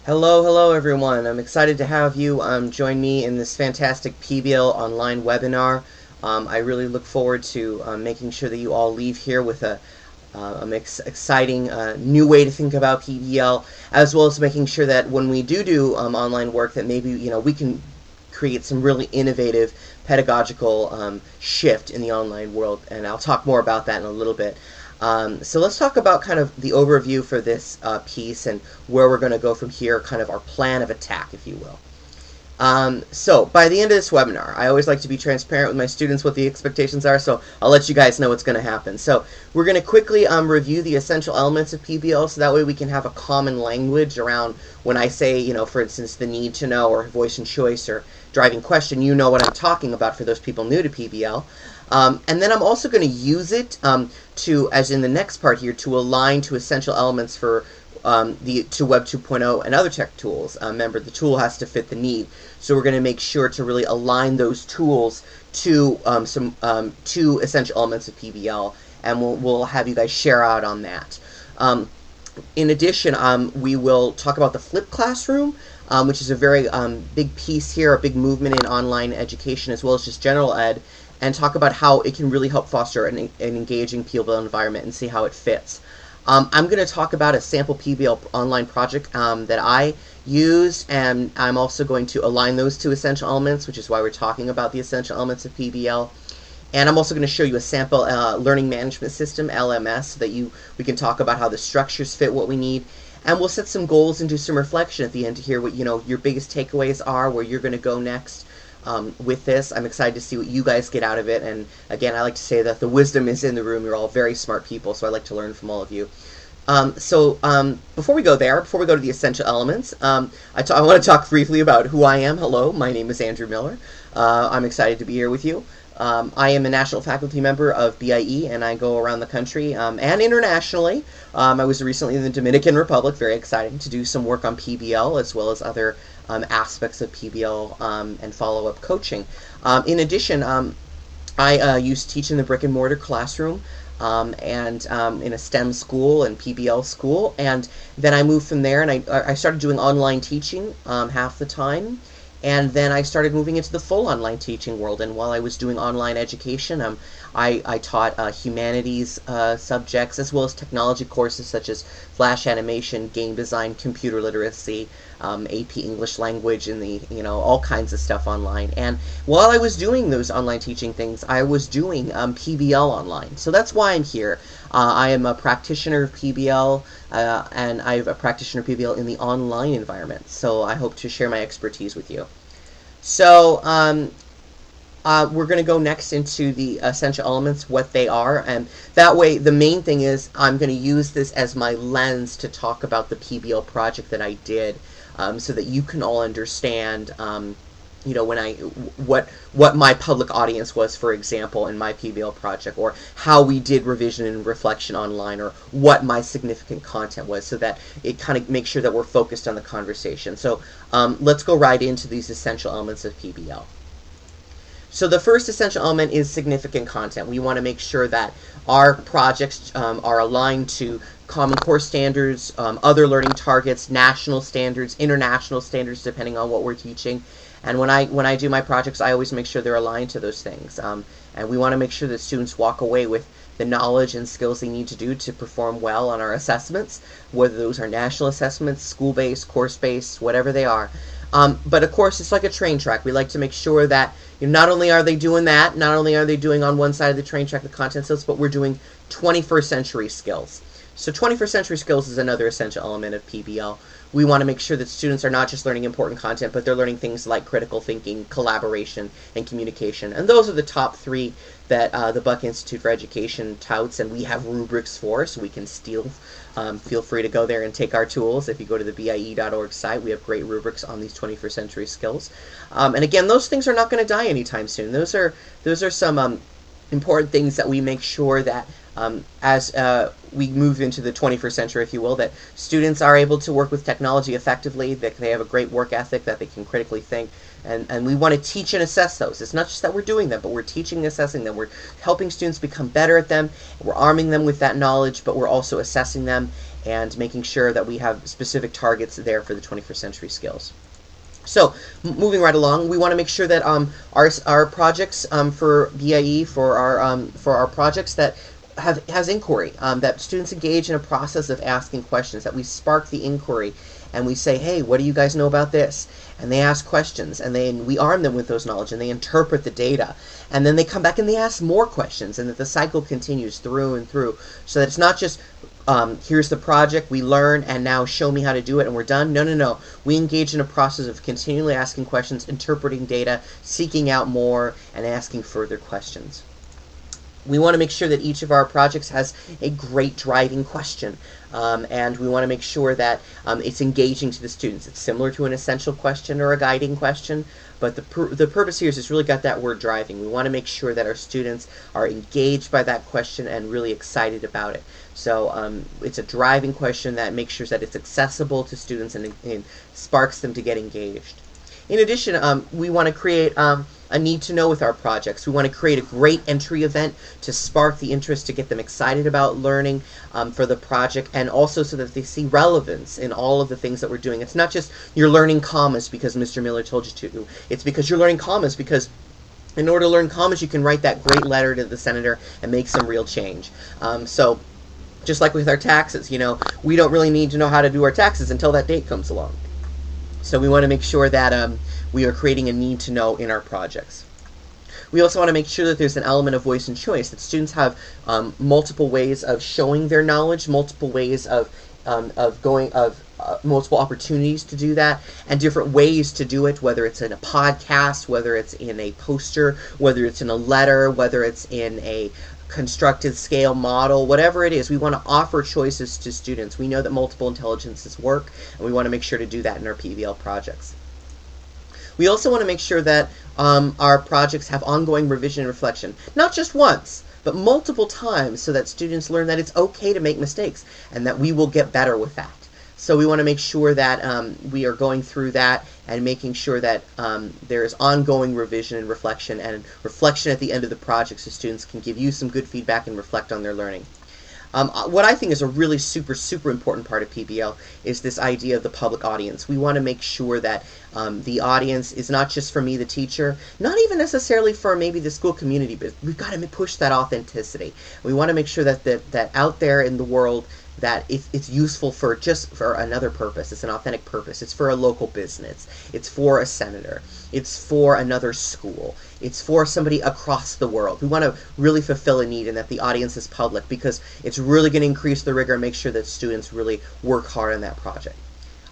Hello everyone. I'm excited to have you join me in this fantastic PBL online webinar. I really look forward to making sure that you all leave here with an exciting new way to think about PBL, as well as making sure that when we do online work, that maybe we can create some really innovative pedagogical shift in the online world, and I'll talk more about that in a little bit. So let's talk about kind of the overview for this piece and where we're going to go from here, kind of our plan of attack, if you will. So by the end of this webinar, I always like to be transparent with my students what the expectations are, so I'll let you guys know what's going to happen. So we're going to quickly review the essential elements of PBL, so that way we can have a common language around when I say, for instance, the need to know or voice and choice or driving question, you know what I'm talking about for those people new to PBL. And then I'm also going to use it as in the next part here, to align to essential elements for to Web 2.0 and other tech tools. Remember, the tool has to fit the need, so we're going to make sure to really align those tools to two essential elements of PBL, and we'll have you guys share out on that. In addition, we will talk about the flipped classroom, which is a very big piece here, a big movement in online education as well as just general ed, and talk about how it can really help foster an engaging PBL environment and see how it fits. I'm going to talk about a sample PBL online project that I used, and I'm also going to align those two essential elements, which is why we're talking about the essential elements of PBL. And I'm also going to show you a sample learning management system, LMS, so that we can talk about how the structures fit what we need. And we'll set some goals and do some reflection at the end to hear what your biggest takeaways are, where you're going to go next. With this, I'm excited to see what you guys get out of it. And again, I like to say that the wisdom is in the room. You're all very smart people, so I like to learn from all of you. Before we go to the essential elements, I want to talk briefly about who I am. Hello, my name is Andrew Miller. I'm excited to be here with you. I am a national faculty member of BIE, and I go around the country and internationally. I was recently in the Dominican Republic, very exciting to do some work on PBL as well as other aspects of PBL and follow-up coaching. In addition, I used to teach in the brick-and-mortar classroom and in a STEM school and PBL school, and then I moved from there and I started doing online teaching half the time. And then I started moving into the full online teaching world. And while I was doing online education, I taught humanities subjects as well as technology courses such as Flash animation, game design, computer literacy, AP English language, and all kinds of stuff online. And while I was doing those online teaching things, I was doing PBL online. So that's why I'm here. I am a practitioner of PBL, and I'm a practitioner of PBL in the online environment. So I hope to share my expertise with you. So we're going to go next into the essential elements, what they are, and that way the main thing is I'm going to use this as my lens to talk about the PBL project that I did, so that you can all understand what my public audience was, for example, in my PBL project, or how we did revision and reflection online, or what my significant content was, so that it kind of makes sure that we're focused on the conversation. So let's go right into these essential elements of PBL. So the first essential element is significant content. We want to make sure that our projects are aligned to Common Core standards, other learning targets, national standards, international standards, depending on what we're teaching. And when I do my projects, I always make sure they're aligned to those things. And we want to make sure that students walk away with the knowledge and skills they need to do to perform well on our assessments, whether those are national assessments, school-based, course-based, whatever they are. But of course, it's like a train track. We like to make sure that not only are they doing that, not only are they doing on one side of the train track the content skills, but we're doing 21st century skills. So 21st century skills is another essential element of PBL. We want to make sure that students are not just learning important content, but they're learning things like critical thinking, collaboration, and communication. And those are the top three that the Buck Institute for Education touts, and we have rubrics for, so we can steal. Feel free to go there and take our tools. If you go to the BIE.org site, we have great rubrics on these 21st century skills. And again, those things are not going to die anytime soon. Those are some important things that we make sure that as we move into the 21st century, if you will, that students are able to work with technology effectively, that they have a great work ethic, that they can critically think, and we want to teach and assess those. It's not just that we're doing them, but we're teaching and assessing them. We're helping students become better at them, we're arming them with that knowledge, but we're also assessing them, and making sure that we have specific targets there for the 21st century skills. So, moving right along, we want to make sure that our projects for BIE, for our projects that has inquiry, that students engage in a process of asking questions, that we spark the inquiry, and we say, hey, what do you guys know about this? And they ask questions, and then we arm them with those knowledge, and they interpret the data, and then they come back and they ask more questions, and that the cycle continues through and through, so that it's not just here's the project, we learn, and now show me how to do it, and we're done. No, no, no. We engage in a process of continually asking questions, interpreting data, seeking out more, and asking further questions. We want to make sure that each of our projects has a great driving question, and we want to make sure that it's engaging to the students. It's similar to an essential question or a guiding question, but the purpose here is it's really got that word driving. We want to make sure that our students are engaged by that question and really excited about it. So it's a driving question that makes sure that it's accessible to students and sparks them to get engaged. In addition, we want to create a need to know with our projects. We want to create a great entry event to spark the interest, to get them excited about learning for the project, and also so that they see relevance in all of the things that we're doing. It's not just you're learning commas because Mr. Miller told you to. It's because you're learning commas because in order to learn commas, you can write that great letter to the senator and make some real change. So just like with our taxes, we don't really need to know how to do our taxes until that date comes along. So we want to make sure that we are creating a need to know in our projects. We also want to make sure that there's an element of voice and choice, that students have multiple ways of showing their knowledge, multiple ways of multiple opportunities to do that, and different ways to do it, whether it's in a podcast, whether it's in a poster, whether it's in a letter, whether it's in a constructed scale model, whatever it is. We want to offer choices to students. We know that multiple intelligences work, and we want to make sure to do that in our PBL projects. We also want to make sure that our projects have ongoing revision and reflection, not just once, but multiple times, so that students learn that it's okay to make mistakes and that we will get better with that. So we want to make sure that we are going through that and making sure that there is ongoing revision and reflection at the end of the project, so students can give you some good feedback and reflect on their learning. What I think is a really super important part of PBL is this idea of the public audience. We want to make sure that the audience is not just for me, the teacher, not even necessarily for maybe the school community, but we've got to push that authenticity. We want to make sure that out there in the world, that it's useful for another purpose. It's an authentic purpose. It's for a local business. It's for a senator. It's for another school. It's for somebody across the world. We want to really fulfill a need, and that the audience is public, because it's really going to increase the rigor and make sure that students really work hard on that project.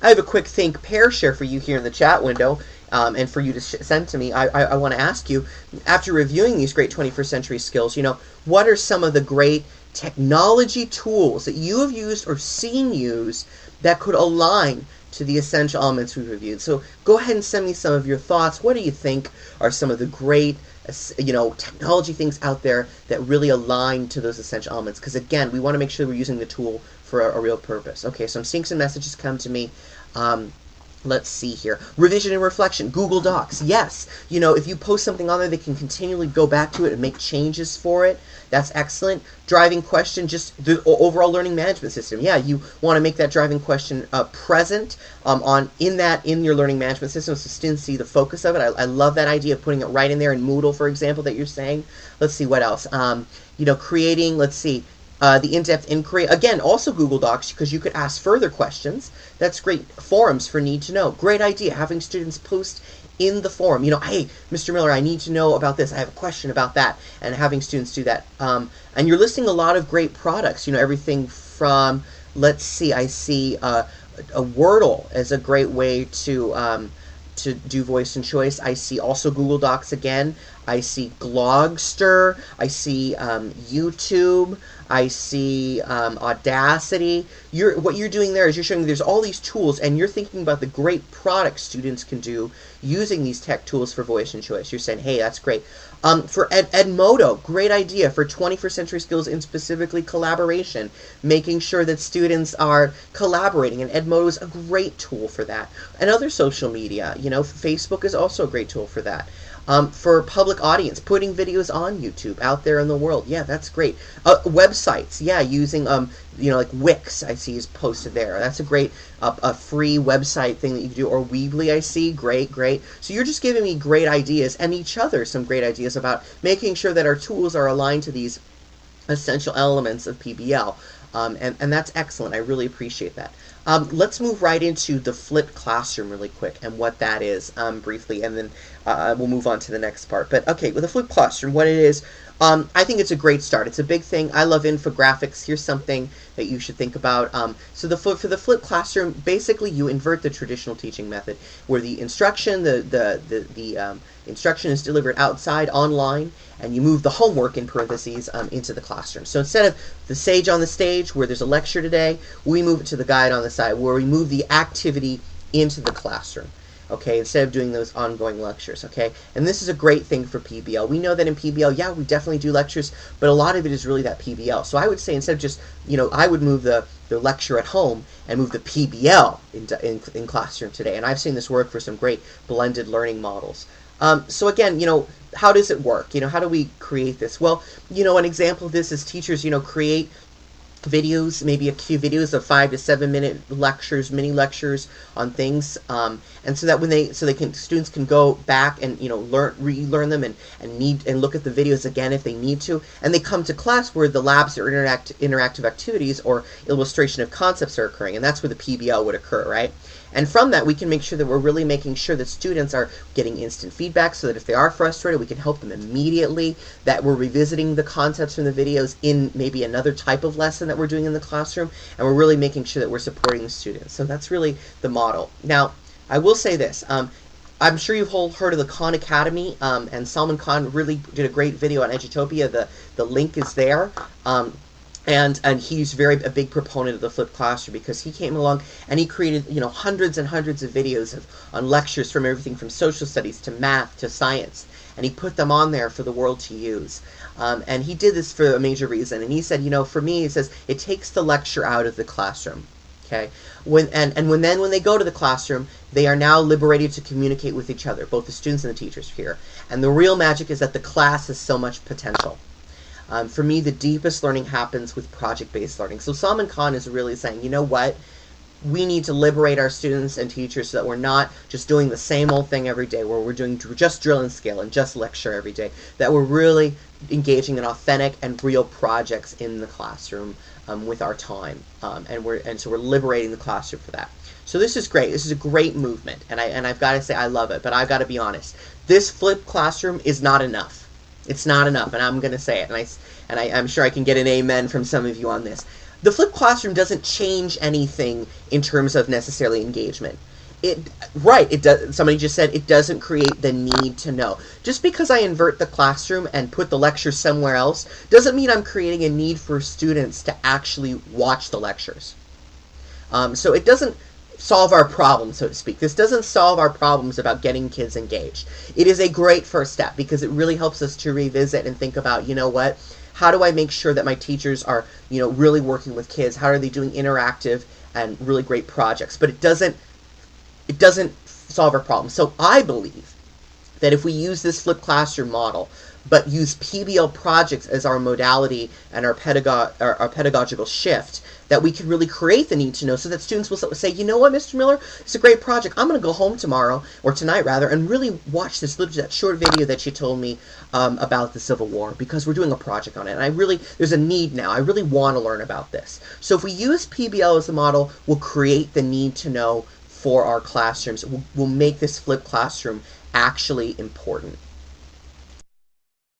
I have a quick think pair share for you here in the chat window, and for you to send to me. I want to ask you, after reviewing these great 21st century skills, what are some of the great technology tools that you have used or seen used that could align to the essential elements we've reviewed? So go ahead and send me some of your thoughts. What do you think are some of the great technology things out there that really align to those essential elements? Because again, we want to make sure we're using the tool for a real purpose. Okay, so I'm seeing some messages come to me. Let's see here. Revision and reflection. Google Docs. Yes. If you post something on there, they can continually go back to it and make changes for it. That's excellent. Driving question, just the overall learning management system. Yeah, you want to make that driving question present in your learning management system, so students see the focus of it. I love that idea of putting it right in there in Moodle, for example, that you're saying. Let's see what else. Creating, let's see, the in-depth inquiry. Again, also Google Docs, because you could ask further questions. That's great. Forums for need to know. Great idea, having students post in the forum. Hey, Mr. Miller, I need to know about this. I have a question about that. And having students do that. And you're listing a lot of great products. Everything from, let's see, I see a Wordle as a great way to do voice and choice. I see also Google Docs again. I see Glogster. I see YouTube. I see Audacity. What you're doing there is you're showing there's all these tools, and you're thinking about the great products students can do using these tech tools for voice and choice. You're saying, hey, that's great. For Edmodo, great idea for 21st century skills, and specifically collaboration, making sure that students are collaborating, and Edmodo is a great tool for that. And other social media, Facebook is also a great tool for that. For public audience, putting videos on YouTube out there in the world. Yeah, that's great. Websites, yeah, using like Wix, I see is posted there. That's a great a free website thing that you can do. Or Weebly, I see, great, great. So you're just giving me great ideas, and each other some great ideas about making sure that our tools are aligned to these essential elements of PBL. And that's excellent. I really appreciate that. Let's move right into the flipped classroom really quick and what that is briefly, and then we'll move on to the next part. But okay, with the flipped classroom, what it is, I think it's a great start. It's a big thing. I love infographics. Here's something that you should think about. So for the flipped classroom, basically you invert the traditional teaching method, where the instruction, the instruction is delivered outside, online, and you move the homework in parentheses into the classroom. So instead of the sage on the stage where there's a lecture today, we move it to the guide on the side where we move the activity into the classroom. Okay, instead of doing those ongoing lectures, okay? And this is a great thing for PBL. We know that in PBL, yeah, we definitely do lectures, but a lot of it is really that PBL. So I would say instead of just, I would move the lecture at home and move the PBL in classroom today. And I've seen this work for some great blended learning models. So again, how does it work? How do we create this? Well, an example of this is teachers, create videos, maybe a few videos of 5 to 7 minute lectures, mini lectures on things, and so that students can go back and relearn them and look at the videos again if they need to, and they come to class where the labs or interactive activities or illustration of concepts are occurring, and that's where the PBL would occur, right? And from that, we can make sure that we're really making sure that students are getting instant feedback, so that if they are frustrated, we can help them immediately, that we're revisiting the concepts from the videos in maybe another type of lesson that we're doing in the classroom, and we're really making sure that we're supporting the students. So that's really the model. Now, I will say this. I'm sure you've all heard of the Khan Academy, and Salman Khan really did a great video on Edutopia. The link is there. And he's a big proponent of the flipped classroom, because he came along and he created hundreds and hundreds of videos on lectures from everything from social studies to math to science, and he put them on there for the world to use. And he did this for a major reason. And he said, for me, he says it takes the lecture out of the classroom. Okay, when they go to the classroom, they are now liberated to communicate with each other, both the students and the teachers here. And the real magic is that the class has so much potential. For me, the deepest learning happens with project-based learning. So Salman Khan is really saying, you know what? We need to liberate our students and teachers so that we're not just doing the same old thing every day, where we're doing just drill and scale and just lecture every day, that we're really engaging in authentic and real projects in the classroom with our time. And so we're liberating the classroom for that. So this is great. This is a great movement, and I've got to say I love it, but I've got to be honest. This flipped classroom is not enough. It's not enough, and I'm going to say it, and I'm sure I can get an amen from some of you on this. The flipped classroom doesn't change anything in terms of necessarily engagement. It does. Somebody just said it doesn't create the need to know. Just because I invert the classroom and put the lecture somewhere else doesn't mean I'm creating a need for students to actually watch the lectures. So it doesn't solve our problem, so to speak. This doesn't solve our problems about getting kids engaged. It is a great first step, because it really helps us to revisit and think about, what, how do I make sure that my teachers are, really working with kids? How are they doing interactive and really great projects? But it doesn't solve our problem. So I believe that if we use this flipped classroom model, but use PBL projects as our modality and our pedagogical shift, that we can really create the need to know, so that students will say, you know what, Mr. Miller, it's a great project. I'm going to go home tomorrow, or tonight rather, and really watch that short video that you told me about the Civil War, because we're doing a project on it. And there's a need now. I really want to learn about this. So if we use PBL as a model, we'll create the need to know for our classrooms. We'll make this flipped classroom actually important.